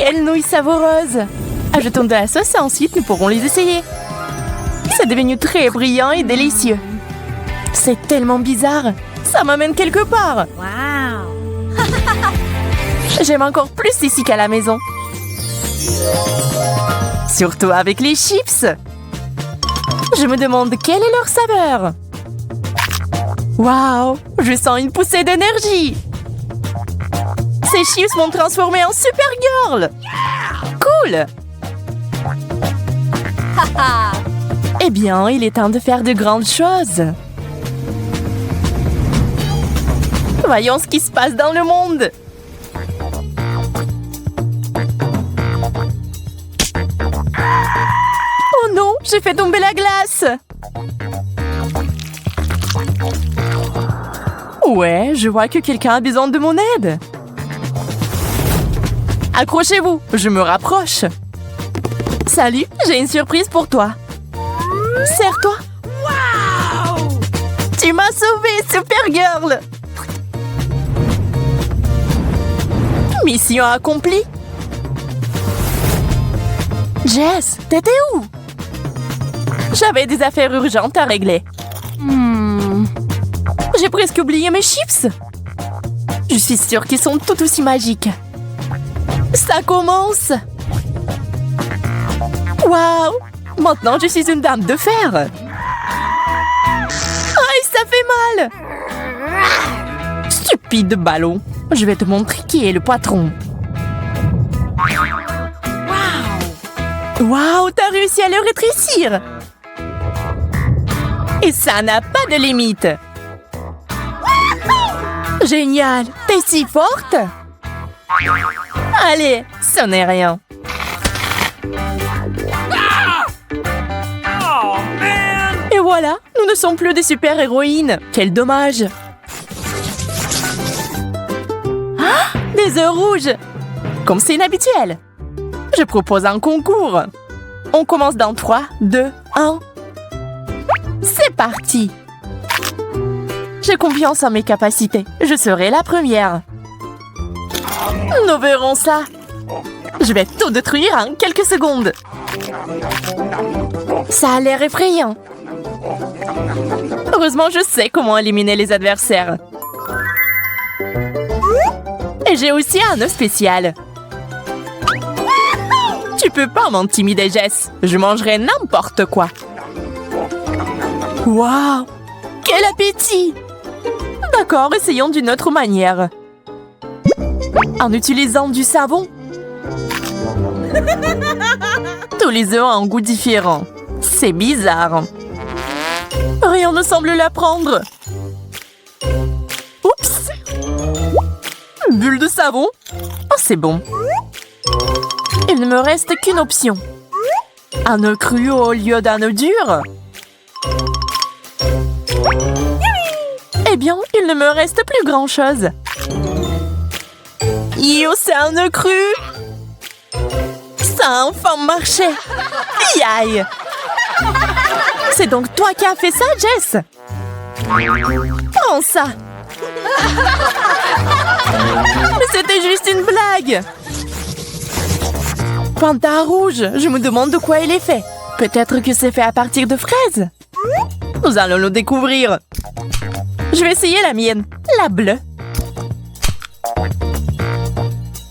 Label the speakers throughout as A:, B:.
A: Quelle nouille savoureuse! Ajoutons de la sauce et ensuite nous pourrons les essayer. C'est devenu très brillant et délicieux. C'est tellement bizarre. Ça m'amène quelque part.
B: Wow!
A: J'aime encore plus ici qu'à la maison. Surtout avec les chips. Je me demande quelle est leur saveur. Waouh! Je sens une poussée d'énergie. Ces chips m'ont transformée en Supergirl. Cool! Eh bien, il est temps de faire de grandes choses. Voyons ce qui se passe dans le monde. Oh non, j'ai fait tomber la glace. Ouais, je vois que quelqu'un a besoin de mon aide. Accrochez-vous, je me rapproche. Salut, j'ai une surprise pour toi. Serre-toi.
B: Wow!
A: Tu m'as sauvée, Supergirl. Mission accomplie. Jess, t'étais où? J'avais des affaires urgentes à régler. J'ai presque oublié mes chips. Je suis sûre qu'ils sont tout aussi magiques. Ça commence. Waouh! Maintenant, je suis une dame de fer. Aïe, ça fait mal. Stupide ballon. Je vais te montrer qui est le patron. Waouh, t'as réussi à le rétrécir. Et ça n'a pas de limite. Génial, t'es si forte. Allez, ce n'est rien. Et voilà, nous ne sommes plus des super-héroïnes. Quel dommage. Ah, des œufs rouges. Comme c'est inhabituel. Je propose un concours. On commence dans 3, 2, 1. C'est parti. J'ai confiance en mes capacités. Je serai la première. Nous verrons ça. Je vais tout détruire en quelques secondes. Ça a l'air effrayant. Heureusement, je sais comment éliminer les adversaires. Et j'ai aussi un œuf spécial. Tu peux pas m'intimider, Jess. Je mangerai n'importe quoi. Waouh! Quel appétit! D'accord, essayons d'une autre manière. En utilisant du savon. Tous les œufs ont un goût différent. C'est bizarre. Rien ne semble la prendre. Oups! Bulle de savon. Oh, c'est bon. Il ne me reste qu'une option. Un œuf cru au lieu d'un œuf dur. Eh bien, il ne me reste plus grand-chose. Yo, c'est un œuf cru. Ça a enfin marché. Aïe. C'est donc toi qui as fait ça, Jess? Prends ça. Mais c'était juste une blague. Panda rouge, je me demande de quoi il est fait. Peut-être que c'est fait à partir de fraises. Nous allons le découvrir. Je vais essayer la mienne, la bleue.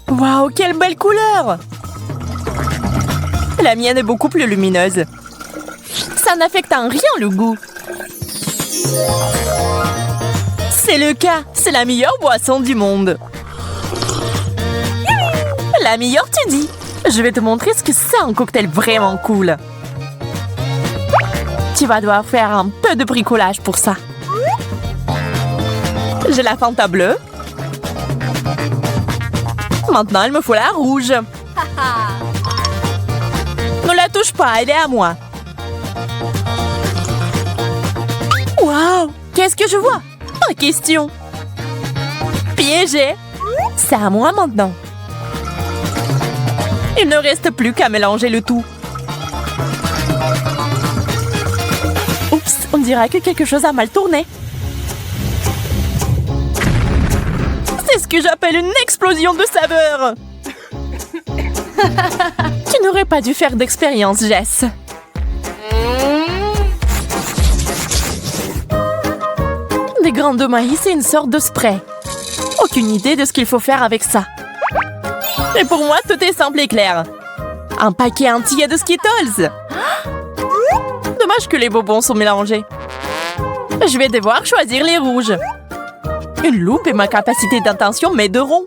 A: Waouh, quelle belle couleur! La mienne est beaucoup plus lumineuse. Ça n'affecte en rien le goût. C'est le cas, c'est la meilleure boisson du monde. La meilleure, tu dis? Je vais te montrer ce que c'est un cocktail vraiment cool. Tu vas devoir faire un peu de bricolage pour ça. J'ai la Fanta bleue. Maintenant, il me faut la rouge. Ne la touche pas, elle est à moi. Waouh! Qu'est-ce que je vois? Pas question. Piégé. C'est à moi maintenant. Il ne reste plus qu'à mélanger le tout. Oups, on dirait que quelque chose a mal tourné. C'est ce que j'appelle une explosion de saveurs. Tu n'aurais pas dû faire d'expérience, Jess. Des grains de maïs et une sorte de spray. Aucune idée de ce qu'il faut faire avec ça. Et pour moi, tout est simple et clair. Un paquet entier de Skittles. Dommage que les bonbons sont mélangés. Je vais devoir choisir les rouges. Une loupe et ma capacité d'intention m'aideront.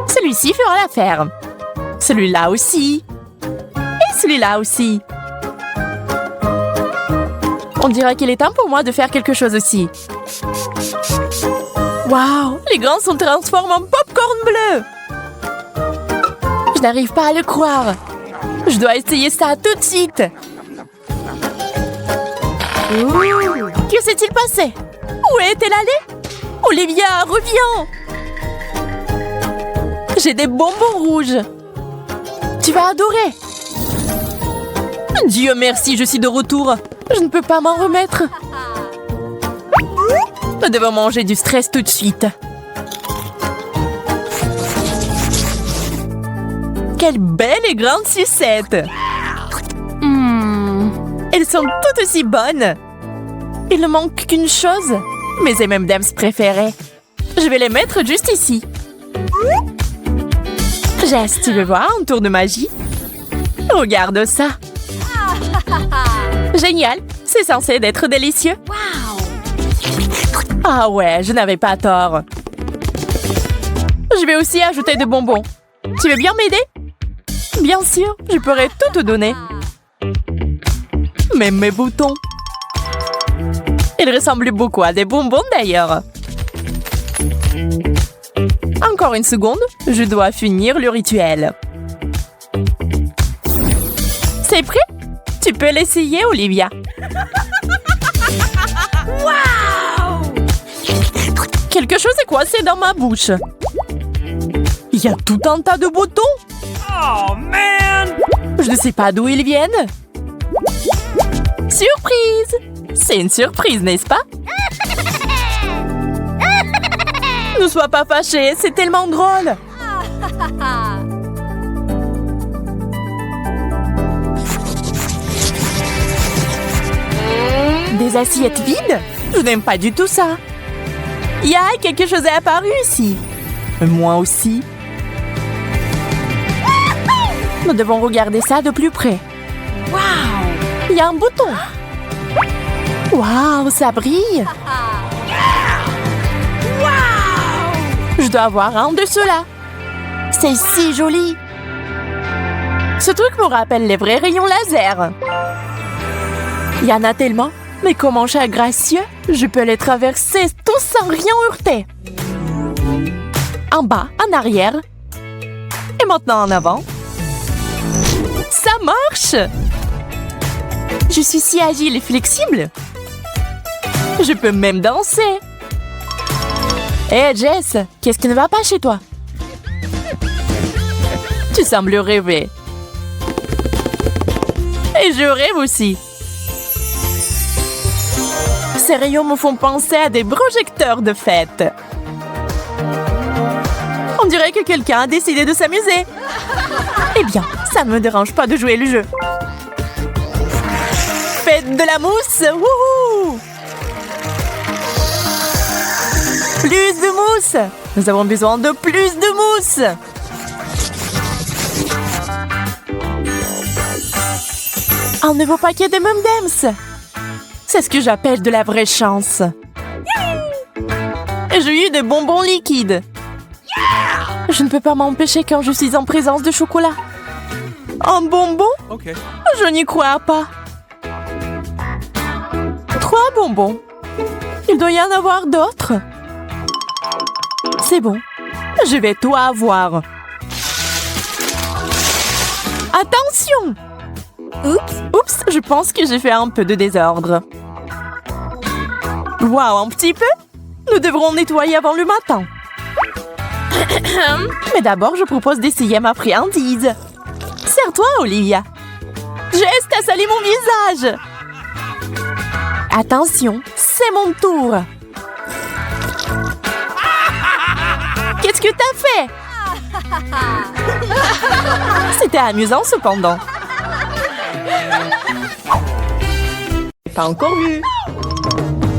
A: Celui-ci fera l'affaire. Celui-là aussi. Et celui-là aussi. On dirait qu'il est temps pour moi de faire quelque chose aussi. Waouh, les grains sont transformés en popcorn bleu. Je n'arrive pas à le croire. Je dois essayer ça tout de suite. Que s'est-il passé? Où est-elle allée? Olivia, reviens! J'ai des bonbons rouges. Tu vas adorer. Dieu merci, je suis de retour. Je ne peux pas m'en remettre. Nous devons manger du stress tout de suite. Quelle belle et grande sucette! Elles sont toutes aussi bonnes. Il ne manque qu'une chose. Mes M&M's préférés. Je vais les mettre juste ici. Jess, tu veux voir un tour de magie? Regarde ça. Génial. C'est censé être délicieux. Ah ouais, je n'avais pas tort. Je vais aussi ajouter des bonbons. Tu veux bien m'aider? Bien sûr, je pourrais tout te donner. Même mes boutons. Ils ressemblent beaucoup à des bonbons d'ailleurs. Encore une seconde, je dois finir le rituel. C'est prêt? Tu peux l'essayer, Olivia.
B: Wow!
A: Quelque chose est coincé dans ma bouche. Il y a tout un tas de boutons.
B: Oh, man!
A: Je ne sais pas d'où ils viennent. Surprise! C'est une surprise, n'est-ce pas? Ne sois pas fâché, c'est tellement drôle. Des assiettes vides? Je n'aime pas du tout ça. Ya, quelque chose est apparu ici. Moi aussi. Nous devons regarder ça de plus près.
B: Wow!
A: Il y a un bouton. Waouh, ça brille. Je dois avoir un de ceux-là. C'est si joli. Ce truc me rappelle les vrais rayons laser. Il y en a tellement. Mais comment cher gracieux, je peux les traverser tous sans rien heurter. En bas, en arrière. Et maintenant en avant. Ça marche! Je suis si agile et flexible. Je peux même danser. Hé, Jess, qu'est-ce qui ne va pas chez toi? Tu sembles rêver. Et je rêve aussi. Ces rayons me font penser à des projecteurs de fête. On dirait que quelqu'un a décidé de s'amuser. Eh bien, ça ne me dérange pas de jouer le jeu. Faites de la mousse! Wouhou! Plus de mousse! Nous avons besoin de plus de mousse! Un nouveau paquet de M&M's! C'est ce que j'appelle de la vraie chance. J'ai eu des bonbons liquides. Je ne peux pas m'empêcher quand je suis en présence de chocolat. Un bonbon?
C: Okay.
A: Je n'y crois pas. 3 bonbons. Il doit y en avoir d'autres. C'est bon. Je vais tout avoir. Attention! Oups, je pense que j'ai fait un peu de désordre. Waouh, un petit peu? Nous devrons nettoyer avant le matin. Mais d'abord, je propose d'essayer ma friandise. Sers-toi, Olivia. Jess, t'as salé mon visage. Attention, c'est mon tour. Qu'est-ce Qu'est-ce que t'as fait? C'était amusant cependant. Pas encore vu.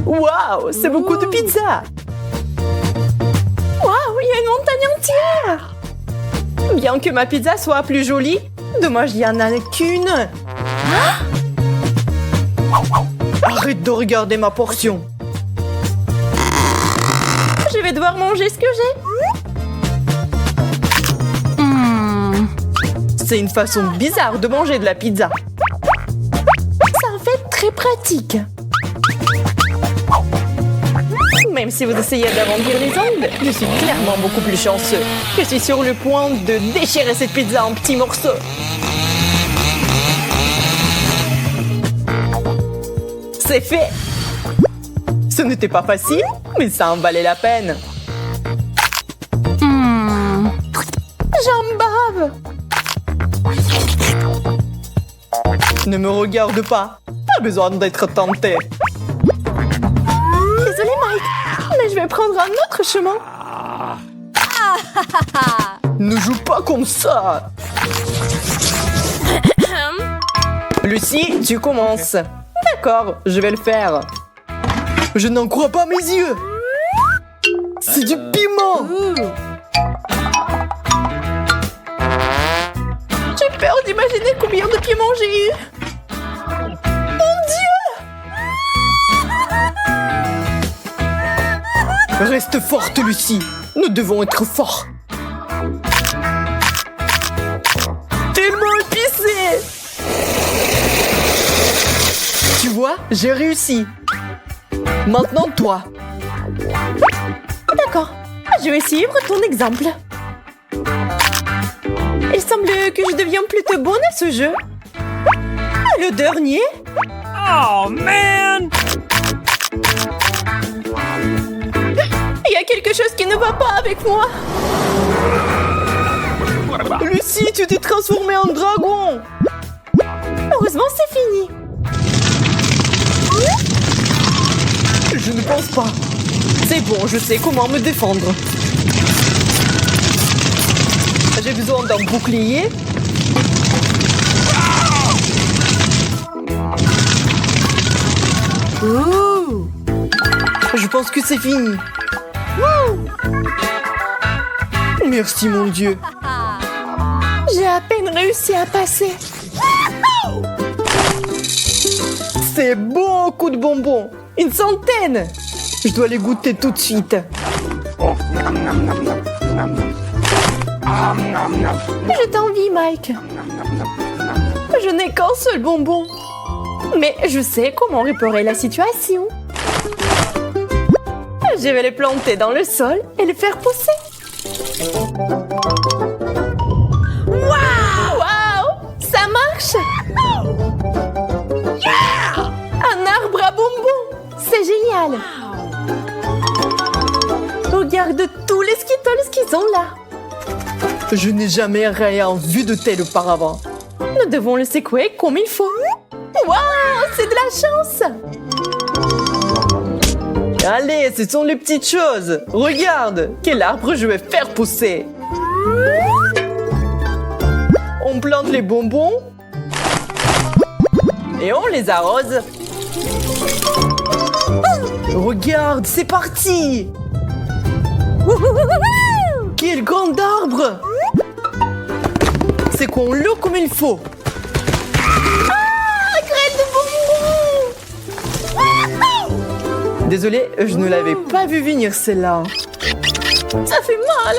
A: Waouh, c'est beaucoup de pizza. Waouh, il y a une montagne entière. Bien que ma pizza soit plus jolie, dommage, il n'y en a qu'une. Arrête de regarder ma portion. Je vais devoir manger ce que j'ai. C'est une façon bizarre de manger de la pizza. C'est en fait très pratique. Même si vous essayez d'arrondir les angles, je suis clairement beaucoup plus chanceux. Je suis sur le point de déchirer cette pizza en petits morceaux. C'est fait. Ce n'était pas facile, mais ça en valait la peine. J'en bave. Ne me regarde pas. Pas besoin d'être tenté. Désolé, Mike, mais je vais prendre un autre chemin. Ne joue pas comme ça. Lucie, tu commences. D'accord, je vais le faire. Je n'en crois pas mes yeux. C'est du piment. J'ai peur d'imaginer combien de piment j'ai eu. Mon Dieu! Reste forte, Lucie. Nous devons être forts. Tellement épicé! Tu vois, j'ai réussi. Maintenant, toi. D'accord. Je vais suivre ton exemple. Il semble que je deviens plutôt bonne à ce jeu. Le dernier?
B: Oh, man!
A: Il y a quelque chose qui ne va pas avec moi. Lucie, tu t'es transformée en dragon. Heureusement, c'est fini. Je ne pense pas. C'est bon, je sais comment me défendre. J'ai besoin d'un bouclier. Ouh. Je pense que c'est fini. Ouh. Merci, mon Dieu. J'ai à peine réussi à passer. C'est beaucoup de bonbons. Une centaine. Je dois les goûter tout de suite. Je t'envie, Mike. Je n'ai qu'un seul bonbon. Mais je sais comment réparer la situation. Je vais les planter dans le sol et les faire pousser. Waouh! Ça marche! Yeah! Un arbre à bonbons! C'est génial! Regarde tous les Skittles qui sont là. Je n'ai jamais rien vu de tel auparavant. Nous devons le secouer comme il faut. Waouh! C'est de la chance! Allez, ce sont les petites choses. Regarde, quel arbre je vais faire pousser. On plante les bonbons et on les arrose. Regarde, c'est parti. Quel grand arbre. C'est qu'on l'eau comme il faut. Ah, graine de bonbons. Désolée, je ne l'avais pas vu venir celle-là. Ça fait mal.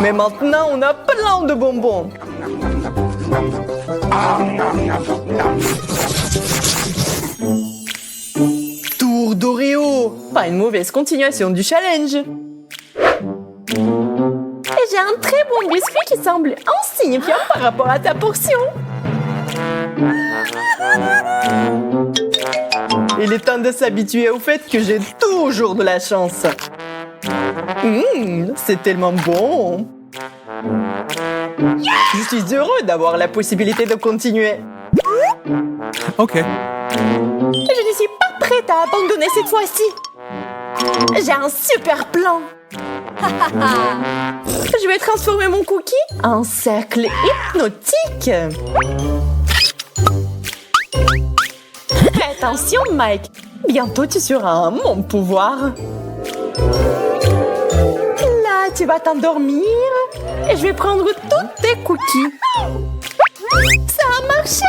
A: Mais maintenant, on a plein de bonbons. Tour d'Oreo. Pas une mauvaise continuation du challenge. Et j'ai un très bon biscuit qui semble insignifiant par rapport à ta portion. Il est temps de s'habituer au fait que j'ai toujours de la chance. C'est tellement bon. Je suis heureux d'avoir la possibilité de continuer.
B: OK.
A: Je ne suis pas prête à abandonner cette fois-ci. J'ai un super plan. Je vais transformer mon cookie en cercle hypnotique. Attention, Mike. Bientôt, tu seras à mon pouvoir. Là, tu vas t'endormir et je vais prendre tous tes cookies. Ça a marché!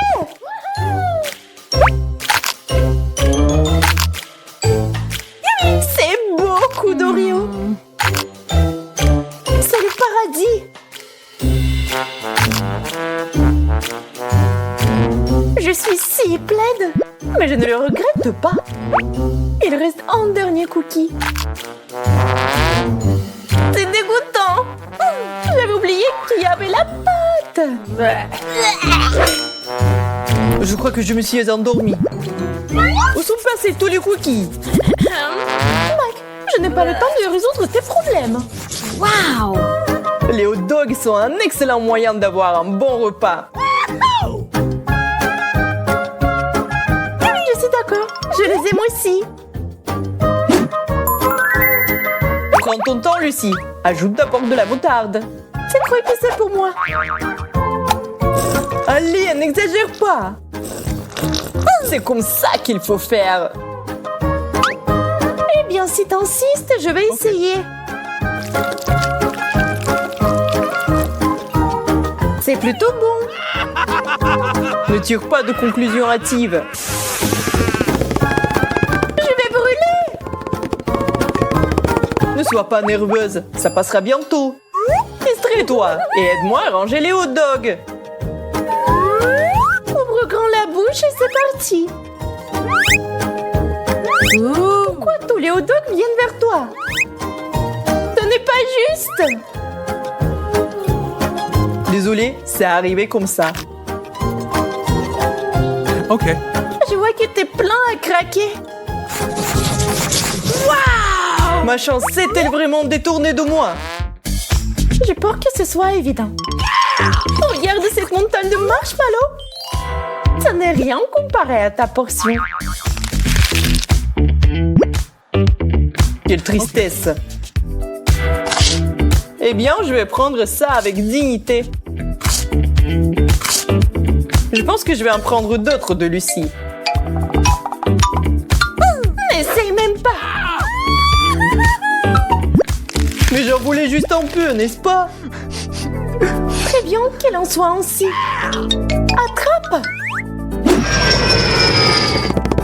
A: C'est beaucoup d'Oreo. C'est le paradis. Je suis si pleine, mais je ne le regrette pas. Il reste un dernier cookie. C'est dégoûtant. J'avais oublié qu'il y avait la pâte. Je crois que je me suis endormie. Où sont passés tous les cookies? Mike, je n'ai pas le temps de résoudre tes problèmes.
C: Wow!
A: Les hot dogs sont un excellent moyen d'avoir un bon repas. Je suis d'accord. Je les aime aussi. Prends ton temps, Lucie. Ajoute d'abord de la moutarde. C'est trop épicé pour moi. Allez, n'exagère pas. C'est comme ça qu'il faut faire. Eh bien, si t'insistes, je vais essayer. C'est plutôt bon. Ne tire pas de conclusion hâtive. Je vais brûler. Ne sois pas nerveuse, ça passera bientôt. Distrais-toi et aide-moi à ranger les hot dogs. Ouvre grand la bouche et c'est parti. Pourquoi tous les hot dogs viennent vers toi? Ce n'est pas juste. Désolé, c'est arrivé comme ça.
B: Ok.
A: Je vois que t'es plein à craquer. Waouh! Ma chance s'est-elle vraiment détournée de moi? J'ai peur que ce soit évident. Regarde cette montagne de marshmallows. Ça n'est rien comparé à ta portion. Quelle tristesse. Eh bien, je vais prendre ça avec dignité. Je pense que je vais en prendre d'autres de Lucie. N'essaye même pas. Mais j'en voulais juste un peu, n'est-ce pas? Très bien qu'elle en soit ainsi. Attrape!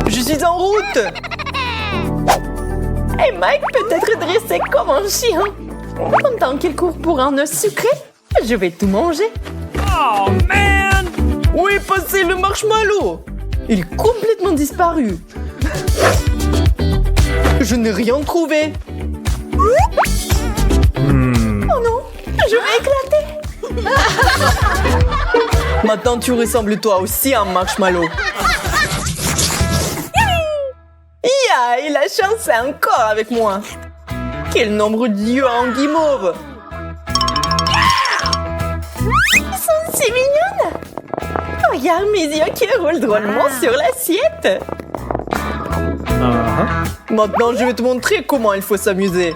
A: Je suis en route! Et Mike peut être dressé comme un chien. Pendant qu'il court pour un œuf sucré, je vais tout manger.
B: Oh, man!
A: Où est passé le marshmallow? Il est complètement disparu. Je n'ai rien trouvé. Oh non, je vais éclater. Maintenant, tu ressembles toi aussi à un marshmallow. Ya, et la chance est encore avec moi. Quel nombre d'yeux en guimauve. Ils sont si mignonnes. Regarde mes yeux qui roulent drôlement sur l'assiette. Maintenant, je vais te montrer comment il faut s'amuser.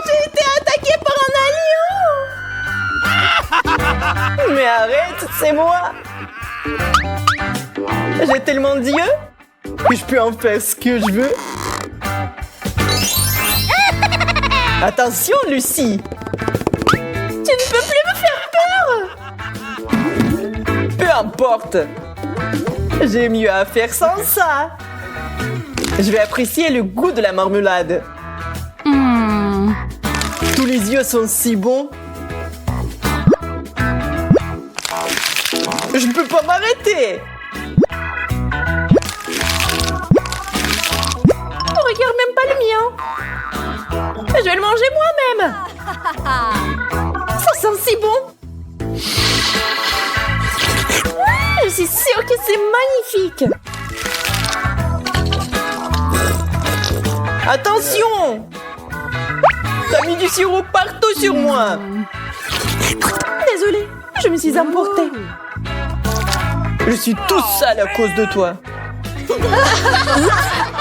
A: J'ai été attaquée par un lion. Mais arrête, c'est moi. J'ai tellement d'yeux que je peux en faire ce que je veux. Attention, Lucie. Tu ne peux plus me faire peur. Peu importe. J'ai mieux à faire sans ça. Je vais apprécier le goût de la marmelade. Tous les yeux sont si bons. Je ne peux pas m'arrêter. Regarde même pas le mien. Je vais le manger moi-même. Ça sent si bon. Je suis sûre que c'est magnifique. Attention! T'as mis du sirop partout sur moi. Désolée, je me suis emportée. Je suis tout sale à cause de toi. Oups!